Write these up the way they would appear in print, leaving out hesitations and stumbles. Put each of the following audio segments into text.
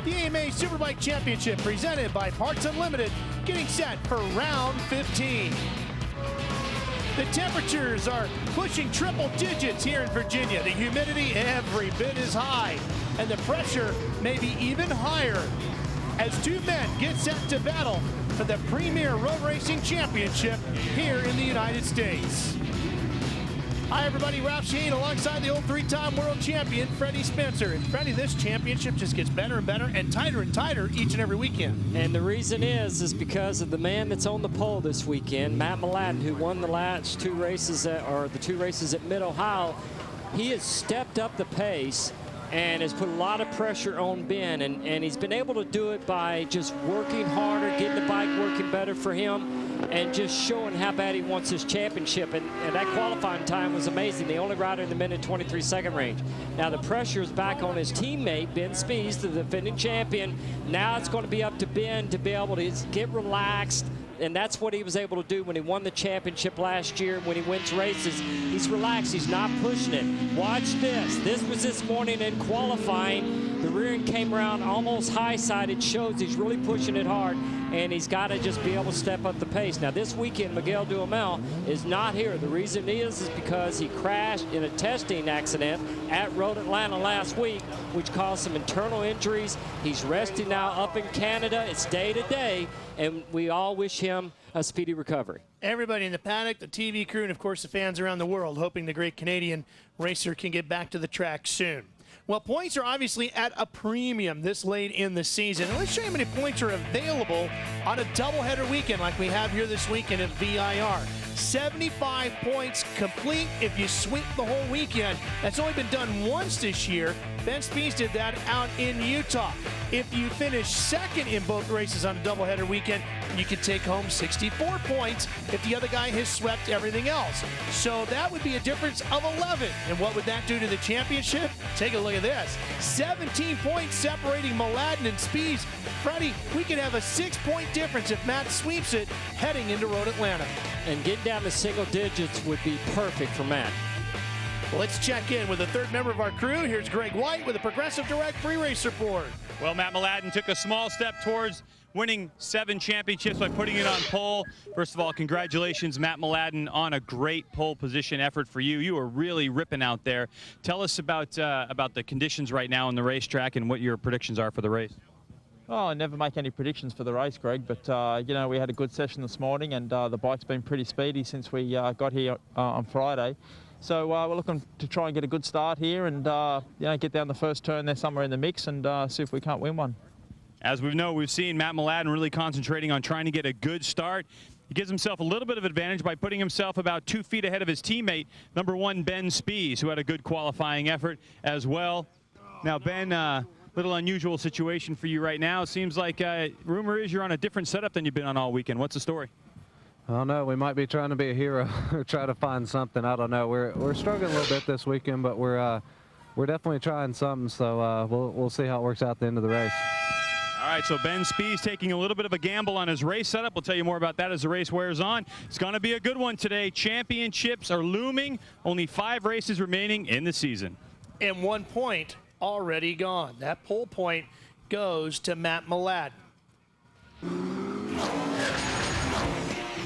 The AMA Superbike Championship presented by Parts Unlimited, getting set for round 15. The temperatures are pushing triple digits here in Virginia. The humidity every bit as high, and the pressure may be even higher as two men get set to battle for the premier road racing championship here in the United States. Hi everybody, Ralph Sheen alongside the old three-time world champion, Freddie Spencer. And Freddie, this championship just gets better and better and tighter each and every weekend. And the reason is because of the man that's on the pole this weekend, Matt Mladen, who won the last two races, the two races at Mid-Ohio. He has stepped up the pace and has put a lot of pressure on Ben, and he's been able to do it by just working harder, getting the bike working better for him, and just showing how bad he wants his championship. And that qualifying time was amazing. The only rider in the minute 23-second range. Now the pressure is back on his teammate, Ben Spies, the defending champion. Now it's going to be up to Ben to be able to get relaxed. And that's what he was able to do when he won the championship last year. When he wins races, he's relaxed. He's not pushing it. Watch this. This was this morning in qualifying. The rear end came around almost high-side. It shows he's really pushing it hard, and he's got to just be able to step up the pace. Now, this weekend, Miguel Duhamel is not here. The reason is because he crashed in a testing accident at Road Atlanta last week, which caused some internal injuries. He's resting now up in Canada. It's day to day, and we all wish him a speedy recovery. Everybody in the paddock, the TV crew, and of course the fans around the world hoping the great Canadian racer can get back to the track soon. Well, points are obviously at a premium this late in the season. And let's show you how many points are available on a doubleheader weekend like we have here this weekend at VIR. 75 points complete if you sweep the whole weekend. That's only been done once this year. Ben Spies did that out in Utah. If you finish second in both races on a doubleheader weekend, you could take home 64 points if the other guy has swept everything else. So that would be a difference of 11. And what would that do to the championship? Take a look at this. 17 points separating Mladen and Spies. Freddie, we could have a 6-point difference if Matt sweeps it heading into Road Atlanta. And getting down to single digits would be perfect for Matt. Well, let's check in with the third member of our crew. Here's Greg White with a Progressive Direct pre-race report. Well, Matt Mladen took a small step towards winning 7 championships by putting it on pole. First of all, congratulations, Matt Mladen, on a great pole position effort for you. You were really ripping out there. Tell us about the conditions right now on the racetrack and what your predictions are for the race. Oh, I never make any predictions for the race, Greg, but, you know, we had a good session this morning, and the bike's been pretty speedy since we got here on Friday. So we're looking to try and get a good start here and, you know, get down the first turn there somewhere in the mix and see if we can't win one. As we know, we've seen Matt Mladen really concentrating on trying to get a good start. He gives himself a little bit of advantage by putting himself about 2 feet ahead of his teammate, number 1, Ben Spies, who had a good qualifying effort as well. Now, Ben, little unusual situation for you right now. It seems like rumor is you're on a different setup than you've been on all weekend. What's the story? I don't know. We might be trying to be a hero or try to find something. I don't know. We're struggling a little bit this weekend, but we're definitely trying something. So we'll see how it works out at the end of the race. All right, so Ben Spies taking a little bit of a gamble on his race setup. We'll tell you more about that as the race wears on. It's going to be a good one today. Championships are looming. Only 5 races remaining in the season. And 1 point already gone. That pole point goes to Matt Mladen.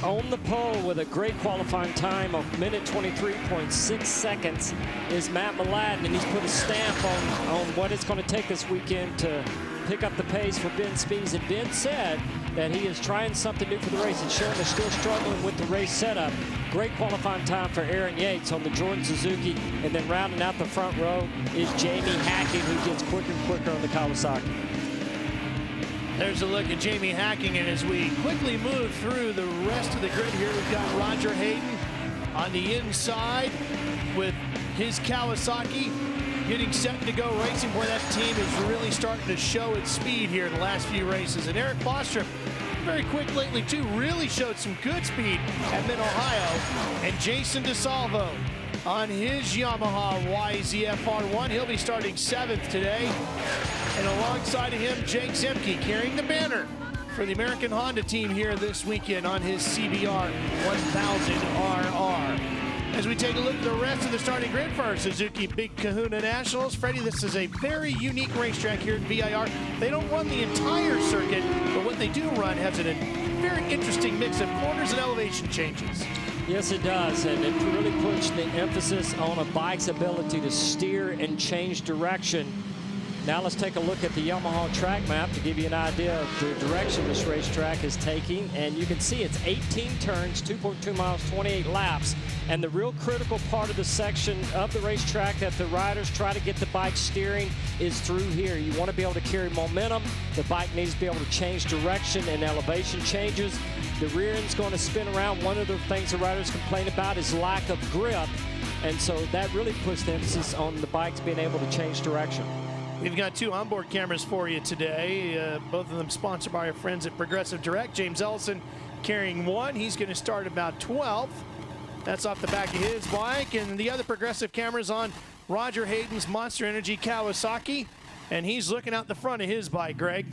On the pole with a great qualifying time of minute 23.6 seconds is Matt Mladen, and he's put a stamp on what it's going to take this weekend to pick up the pace for Ben Spies. And Ben said that he is trying something new for the race and showing they're still struggling with the race setup. Great qualifying time for Aaron Yates on the Jordan Suzuki, and then rounding out the front row is Jamie Hacking, who gets quicker and quicker on the Kawasaki. There's a look at Jamie Hacking, and as we quickly move through the rest of the grid here, we've got Roger Hayden on the inside with his Kawasaki getting set to go racing. Boy, that team is really starting to show its speed here in the last few races. And Eric Foster, very quick lately too, really showed some good speed at Mid-Ohio. And Jason DeSalvo on his Yamaha YZF R1. He'll be starting 7th today. And alongside of him, Jake Zemke carrying the banner for the American Honda team here this weekend on his CBR 1000 RR. As we take a look at the rest of the starting grid for our Suzuki Big Kahuna Nationals, Freddie, this is a very unique racetrack here at VIR. They don't run the entire circuit, but what they do run has a very interesting mix of corners and elevation changes. Yes, it does, and it really puts the emphasis on a bike's ability to steer and change direction. Now let's take a look at the Yamaha track map to give you an idea of the direction this racetrack is taking. And you can see it's 18 turns, 2.2 miles, 28 laps. And the real critical part of the section of the racetrack that the riders try to get the bike steering is through here. You want to be able to carry momentum. The bike needs to be able to change direction and elevation changes. The rear end's going to spin around. One of the things the riders complain about is lack of grip. And so that really puts the emphasis on the bikes being able to change direction. We've got 2 onboard cameras for you today, both of them sponsored by our friends at Progressive Direct. James Ellison carrying one. He's going to start about 12th. That's off the back of his bike. And the other Progressive camera's on Roger Hayden's Monster Energy Kawasaki. And he's looking out the front of his bike, Greg.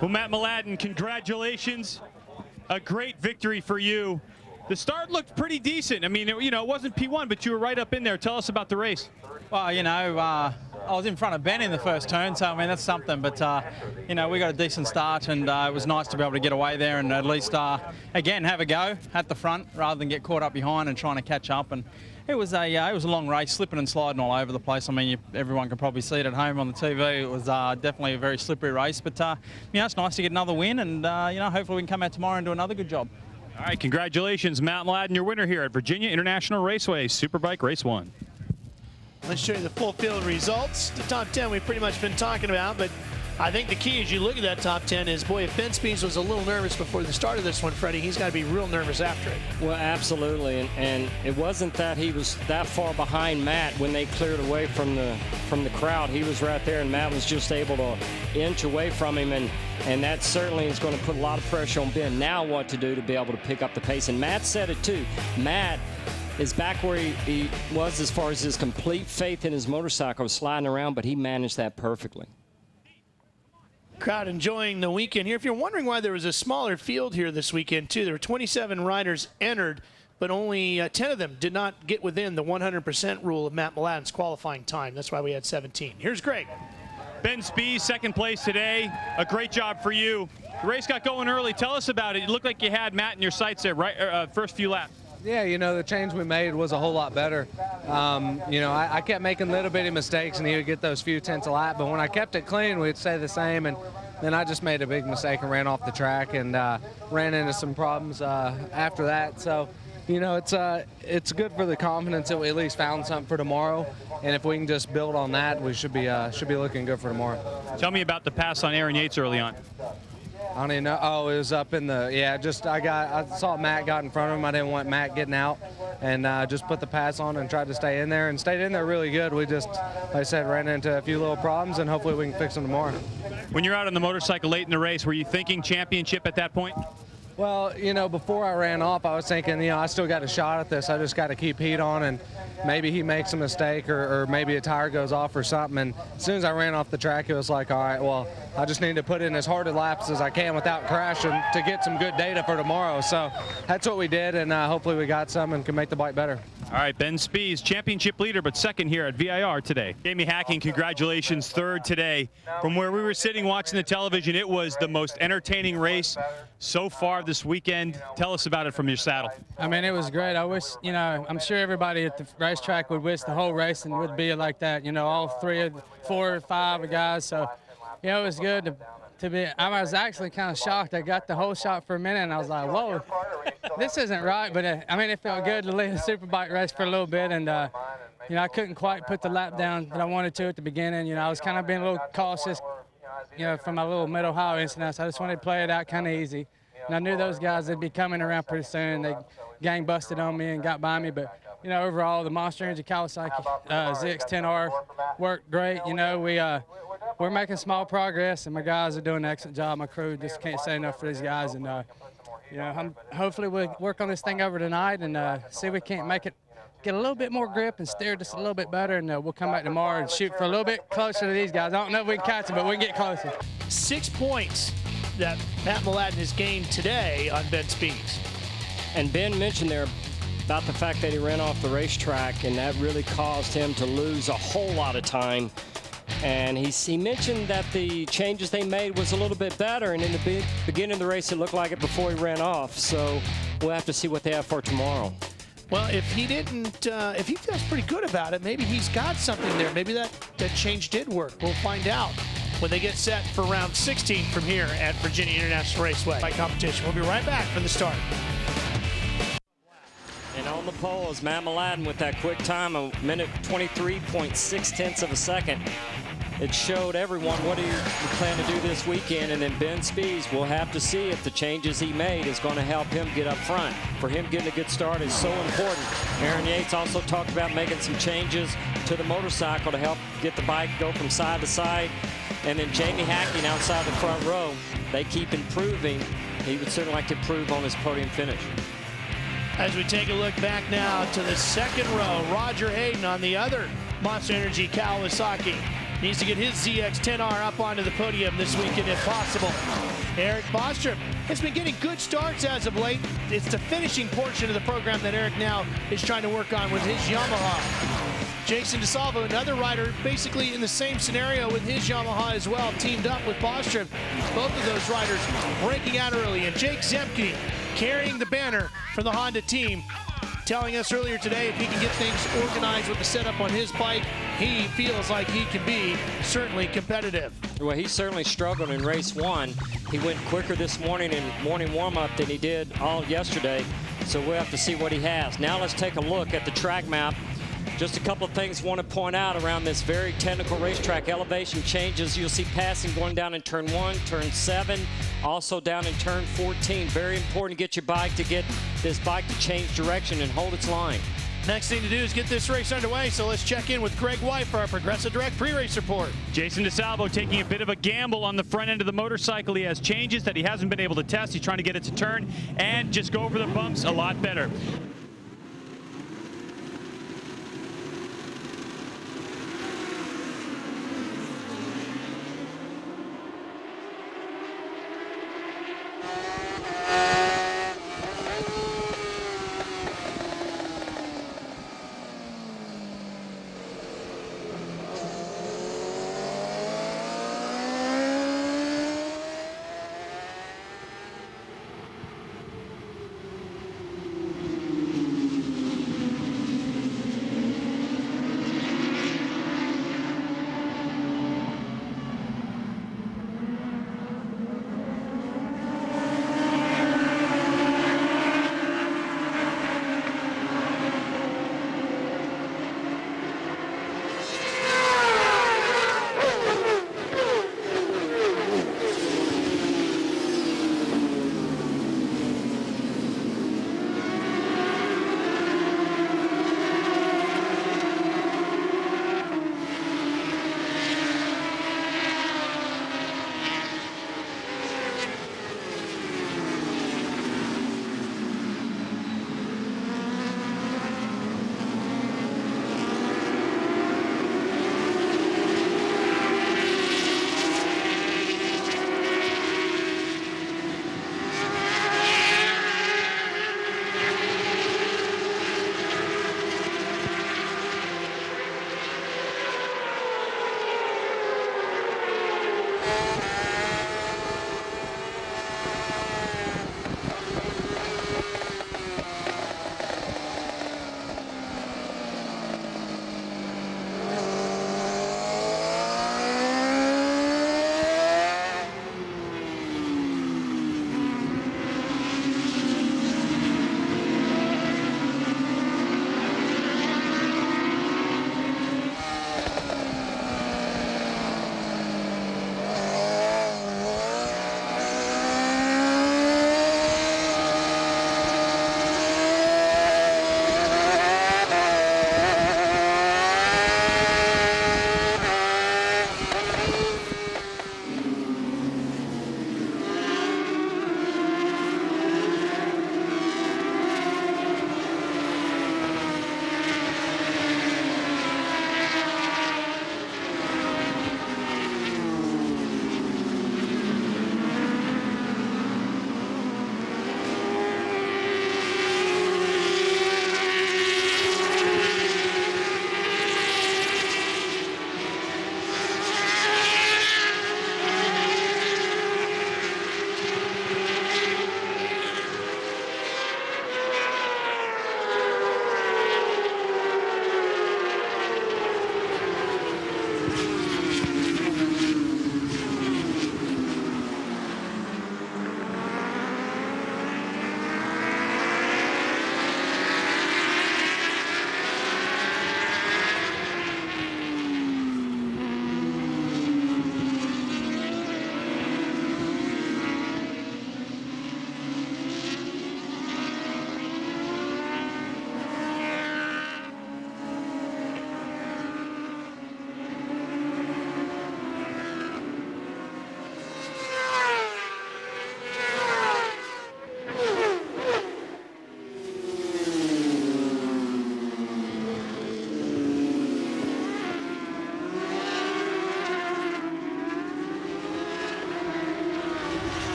Well, Matt Mladen, congratulations. A great victory for you. The start looked pretty decent. I mean, it wasn't P1, but you were right up in there. Tell us about the race. Well, I was in front of Ben in the first turn, so I mean that's something. But we got a decent start, and it was nice to be able to get away there and at least again have a go at the front rather than get caught up behind and trying to catch up. And it was a long race, slipping and sliding all over the place. I mean, everyone can probably see it at home on the TV. It was definitely a very slippery race, but it's nice to get another win, and hopefully we can come out tomorrow and do another good job. All right, congratulations, Matt Mladen, your winner here at Virginia International Raceway Superbike Race 1. Let's show you the full field results. The top 10 we've pretty much been talking about, but I think the key as you look at that top 10 is, boy, if Ben Spies was a little nervous before the start of this one, Freddie, he's got to be real nervous after it. Well, absolutely, and it wasn't that he was that far behind Matt when they cleared away from the crowd. He was right there, and Matt was just able to inch away from him, and that certainly is going to put a lot of pressure on Ben now what to do to be able to pick up the pace. And Matt said it too. Matt is back where he was as far as his complete faith in his motorcycle, sliding around, but he managed that perfectly. Crowd enjoying the weekend here. If you're wondering why there was a smaller field here this weekend, too, there were 27 riders entered, but only 10 of them did not get within the 100% rule of Matt Mladen's qualifying time. That's why we had 17. Here's Greg. Ben Spies, second place today. A great job for you. The race got going early. Tell us about it. It looked like you had Matt in your sights there, right? First few laps. Yeah, the change we made was a whole lot better. I kept making little bitty mistakes, and he would get those few tenths a lap. But when I kept it clean, we'd stay the same. And then I just made a big mistake and ran off the track and ran into some problems after that. So, it's good for the confidence that we at least found something for tomorrow. And if we can just build on that, we should be looking good for tomorrow. Tell me about the pass on Aaron Yates early on. I don't even know. Oh, it was up in the, I saw Matt got in front of him. I didn't want Matt getting out, and just put the pass on and tried to stay in there, and stayed in there really good. We just, like I said, ran into a few little problems, and hopefully we can fix them tomorrow. When you're out on the motorcycle late in the race, were you thinking championship at that point? Well, before I ran off, I was thinking, I still got a shot at this. I just got to keep heat on, and maybe he makes a mistake or maybe a tire goes off or something. And as soon as I ran off the track, it was like, all right, well, I just need to put in as hard a laps as I can without crashing to get some good data for tomorrow. So that's what we did, and hopefully we got some and can make the bike better. All right, Ben Spies, championship leader, but second here at VIR today. Jamie Hacking, congratulations, third today. From where we were sitting watching the television, it was the most entertaining race so far this weekend. Tell us about it from your saddle. I mean, it was great. I wish, I'm sure everybody at the racetrack would wish the whole racing would be like that. All 3 or 4 or 5 guys. So, it was good to be. I was actually kind of shocked. I got the whole shot for a minute, and I was like, whoa, this isn't right. But, it felt good to lead a Superbike race for a little bit. And, I couldn't quite put the lap down that I wanted to at the beginning. I was kind of being a little cautious, from my little Mid-Ohio incident. So I just wanted to play it out kind of easy. And I knew those guys would be coming around pretty soon. They gang busted on me and got by me. But, overall, the Monster Energy Kawasaki ZX-10R worked great. We're making small progress, and my guys are doing an excellent job. My crew just can't say enough for these guys. And, hopefully we'll work on this thing over tonight and see if we can't make it get a little bit more grip and steer just a little bit better, and we'll come back tomorrow and shoot for a little bit closer to these guys. I don't know if we can catch them, but we can get closer. 6 points that Matt Mladen has gained today on Ben Spies. And Ben mentioned there about the fact that he ran off the racetrack, and that really caused him to lose a whole lot of time. And he mentioned that the changes they made was a little bit better, and in the beginning of the race it looked like it before he ran off. So we'll have to see what they have for tomorrow. Well, if he feels pretty good about it, maybe he's got something there. Maybe that change did work. We'll find out when they get set for round 16 from here at Virginia International Raceway by competition. We'll be right back from the start. And on the pole is Matt Mladen with that quick time of 1:23.6 of a second. It showed everyone what he plan to do this weekend, and then Ben Spies, we'll have to see if the changes he made is going to help him get up front. For him getting a good start is so important. Aaron Yates also talked about making some changes to the motorcycle to help get the bike go from side to side. And then Jamie Hacking outside the front row, they keep improving. He would certainly like to improve on his podium finish. As we take a look back now to the second row, Roger Hayden on the other Monster Energy Kawasaki. Needs to get his ZX-10R up onto the podium this weekend if possible. Eric Bostrup has been getting good starts as of late. It's the finishing portion of the program that Eric now is trying to work on with his Yamaha. Jason DeSalvo, another rider, basically in the same scenario with his Yamaha as well, teamed up with Bostrup. Both of those riders breaking out early. And Jake Zemke carrying the banner for the Honda team, telling us earlier today if he can get things organized with the setup on his bike, he feels like he can be certainly competitive. Well, he certainly struggled in race 1. He went quicker this morning in morning warm-up than he did all yesterday, so we'll have to see what he has. Now let's take a look at the track map. Just a couple of things I want to point out around this very technical racetrack. Elevation changes. You'll see passing going down in turn 1, turn 7, also down in turn 14. Very important to get your bike this bike to change direction and hold its line. Next thing to do is get this race underway, so let's check in with Greg White for our Progressive Direct pre-race report. Jason DeSalvo taking a bit of a gamble on the front end of the motorcycle. He has changes that he hasn't been able to test. He's trying to get it to turn and just go over the bumps a lot better.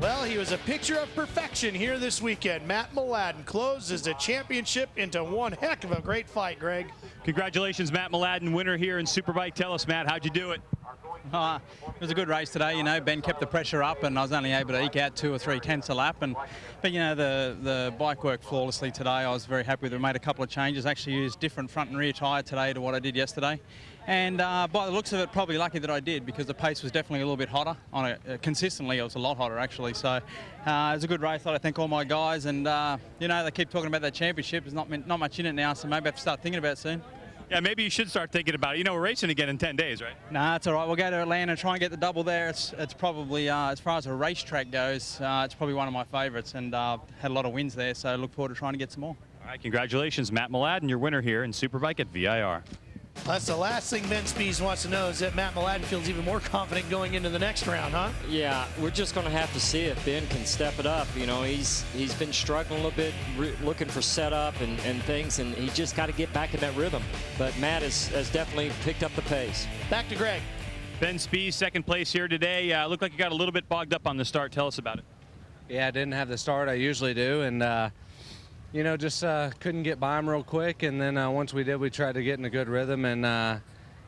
Well, he was a picture of perfection here this weekend. Matt Mladen closes the championship into one heck of a great fight, Greg. Congratulations, Matt Mladen, winner here in Superbike. Tell us, Matt, how'd you do it? It was a good race today. You know, Ben kept the pressure up, and I was only able to eke out 2 or 3 tenths a lap. But you know, the bike worked flawlessly today. I was very happy with it. We made a couple of changes. Actually used different front and rear tyre today to what I did yesterday. And by the looks of it, probably lucky that I did, because the pace was definitely a little bit hotter. Consistently, it was a lot hotter actually. So it was a good race. I thank all my guys, and you know, they keep talking about that championship. There's not much in it now, so maybe I have to start thinking about it soon. Yeah, maybe you should start thinking about it. You know, we're racing again in 10 days, right? Nah, it's all right. We'll go to Atlanta and try and get the double there. It's probably, as far as a racetrack goes, it's probably one of my favourites, and had a lot of wins there, so I look forward to trying to get some more. All right, congratulations, Matt Mladen, your winner here in Superbike at VIR. That's the last thing Ben Spies wants to know, is that Matt Mladen feels even more confident going into the next round, huh? Yeah, we're just going to have to see if Ben can step it up. You know, he's been struggling a little bit, looking for setup and things, and he just got to get back in that rhythm. But Matt has definitely picked up the pace. Back to Greg. Ben Spies, second place here today. Looked like you got a little bit bogged up on the start. Tell us about it. Yeah, I didn't have the start I usually do, and you know, just couldn't get by him real quick. And then once we did, we tried to get in a good rhythm and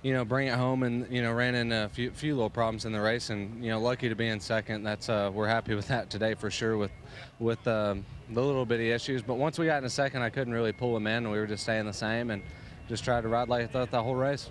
you know, bring it home, and you know, ran into a few little problems in the race, and you know, lucky to be in second. That's we're happy with that today for sure, with the little bitty issues. But once we got in a second, I couldn't really pull him in. We were just staying the same and just tried to ride like that the whole race.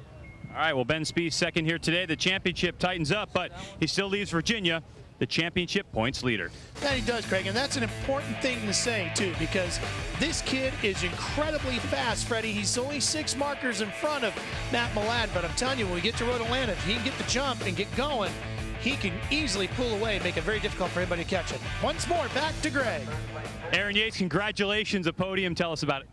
All right, well, Ben Spies second here today. The championship tightens up, but he still leaves Virginia the championship points leader. That he does, Craig, and that's an important thing to say, too, because this kid is incredibly fast, Freddie. He's only 6 markers in front of Matt Mladen, but I'm telling you, when we get to Road Atlanta, if he can get the jump and get going, he can easily pull away and make it very difficult for anybody to catch it. Once more, back to Greg. Aaron Yates, congratulations, a podium. Tell us about it.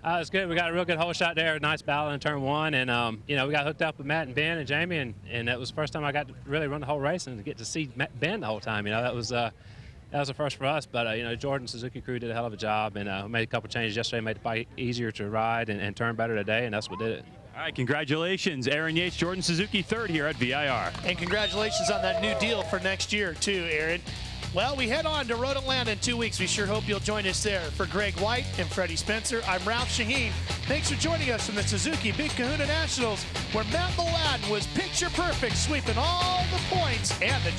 It was good. We got a real good hole shot there, nice battle in turn 1, and you know, we got hooked up with Matt and Ben and Jamie, and that was the first time I got to really run the whole race and to get to see Ben the whole time. You know, that was a first for us. But you know, Jordan Suzuki crew did a hell of a job, and made a couple changes yesterday, made the bike easier to ride and turn better today, and that's what did it. All right, congratulations, Aaron Yates, Jordan Suzuki, third here at VIR. And congratulations on that new deal for next year, too, Aaron. Well, we head on to Road Atlanta in 2 weeks. We sure hope you'll join us there. For Greg White and Freddie Spencer, I'm Ralph Shaheen. Thanks for joining us from the Suzuki Big Kahuna Nationals, where Matt Mladen was picture perfect, sweeping all the points and the